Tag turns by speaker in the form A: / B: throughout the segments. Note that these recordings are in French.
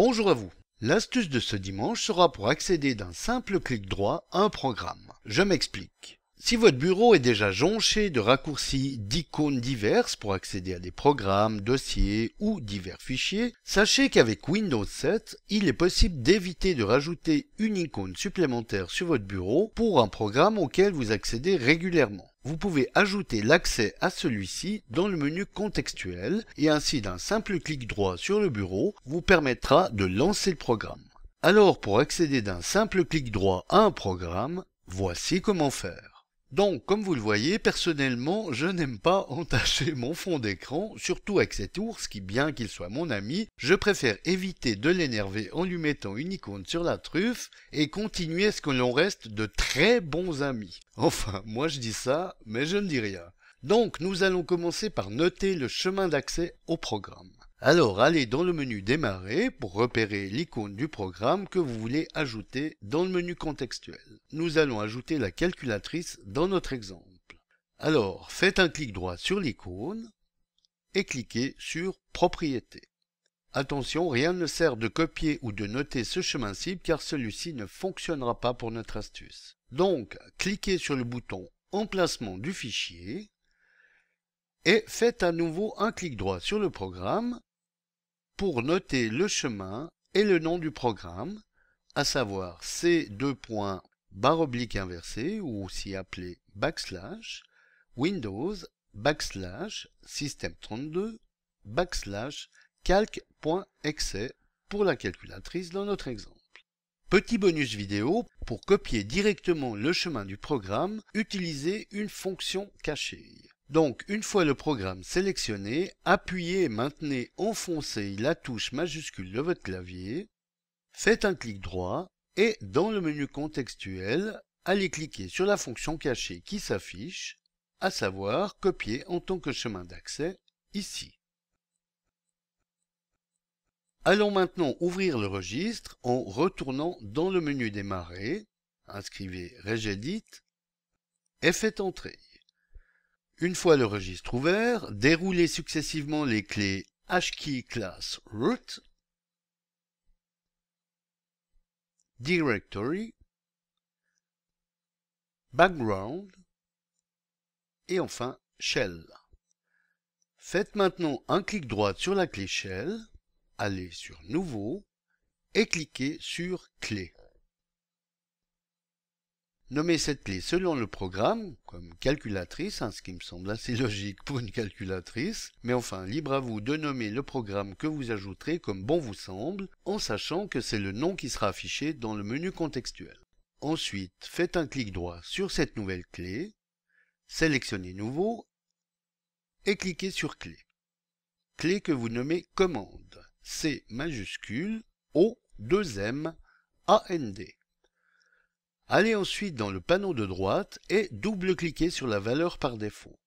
A: Bonjour à vous. L'astuce de ce dimanche sera pour accéder d'un simple clic droit à un programme. Je m'explique. Si votre bureau est déjà jonché de raccourcis d'icônes diverses pour accéder à des programmes, dossiers ou divers fichiers, sachez qu'avec Windows 7, il est possible d'éviter de rajouter une icône supplémentaire sur votre bureau pour un programme auquel vous accédez régulièrement. Vous pouvez ajouter l'accès à celui-ci dans le menu contextuel et ainsi d'un simple clic droit sur le bureau vous permettra de lancer le programme. Alors pour accéder d'un simple clic droit à un programme, voici comment faire. Donc, comme vous le voyez, personnellement, je n'aime pas entacher mon fond d'écran, surtout avec cet ours qui, bien qu'il soit mon ami, je préfère éviter de l'énerver en lui mettant une icône sur la truffe et continuer à ce que l'on reste de très bons amis. Enfin, moi je dis ça, mais je ne dis rien. Donc, nous allons commencer par noter le chemin d'accès au programme. Alors, allez dans le menu Démarrer pour repérer l'icône du programme que vous voulez ajouter dans le menu contextuel. Nous allons ajouter la calculatrice dans notre exemple. Alors, faites un clic droit sur l'icône et cliquez sur Propriétés. Attention, rien ne sert de copier ou de noter ce chemin cible car celui-ci ne fonctionnera pas pour notre astuce. Donc, cliquez sur le bouton Emplacement du fichier et faites à nouveau un clic droit sur le programme pour noter le chemin et le nom du programme, à savoir C:// ou aussi appelé \Windows \System32 \calc.exe pour la calculatrice dans notre exemple. Petit bonus vidéo, pour copier directement le chemin du programme, utilisez une fonction cachée. Donc, une fois le programme sélectionné, appuyez et maintenez enfoncé la touche majuscule de votre clavier, faites un clic droit et dans le menu contextuel, allez cliquer sur la fonction cachée qui s'affiche, à savoir copier en tant que chemin d'accès ici. Allons maintenant ouvrir le registre en retournant dans le menu Démarrer, inscrivez Regedit et faites entrer. Une fois le registre ouvert, déroulez successivement les clés HKey Class Root, Directory, Background et enfin Shell. Faites maintenant un clic droit sur la clé Shell, allez sur Nouveau et cliquez sur Clé. Nommez cette clé selon le programme, comme calculatrice, ce qui me semble assez logique pour une calculatrice, mais enfin, libre à vous de nommer le programme que vous ajouterez comme bon vous semble, en sachant que c'est le nom qui sera affiché dans le menu contextuel. Ensuite, faites un clic droit sur cette nouvelle clé, sélectionnez Nouveau et cliquez sur Clé. Clé que vous nommez Commande, C majuscule, O2M, AND. Allez ensuite dans le panneau de droite et double-cliquez sur la valeur par défaut.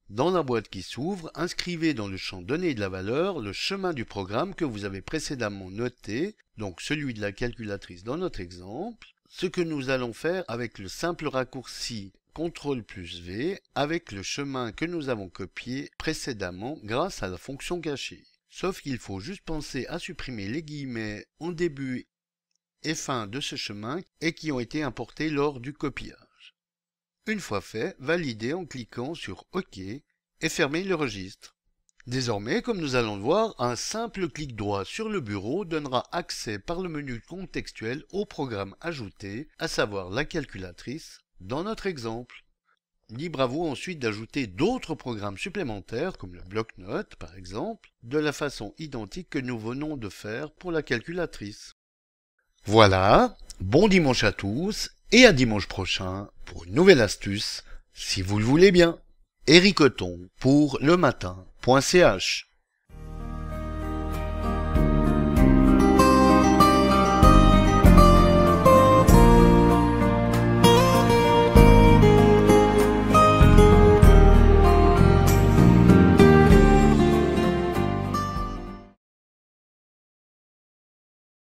A: Dans la boîte qui s'ouvre, inscrivez dans le champ Données de la valeur le chemin du programme que vous avez précédemment noté, donc celui de la calculatrice dans notre exemple, ce que nous allons faire avec le simple raccourci CTRL+V avec le chemin que nous avons copié précédemment grâce à la fonction cachée. Sauf qu'il faut juste penser à supprimer les guillemets en début et fin de ce chemin et qui ont été importés lors du copiage. Une fois fait, validez en cliquant sur OK et fermez le registre. Désormais, comme nous allons le voir, un simple clic droit sur le bureau donnera accès par le menu contextuel au programme ajouté, à savoir la calculatrice, dans notre exemple. Libre à vous ensuite d'ajouter d'autres programmes supplémentaires, comme le bloc-notes par exemple, de la façon identique que nous venons de faire pour la calculatrice. Voilà, bon dimanche à tous et à dimanche prochain pour une nouvelle astuce, si vous le voulez bien. Éric Othon pour lematin.ch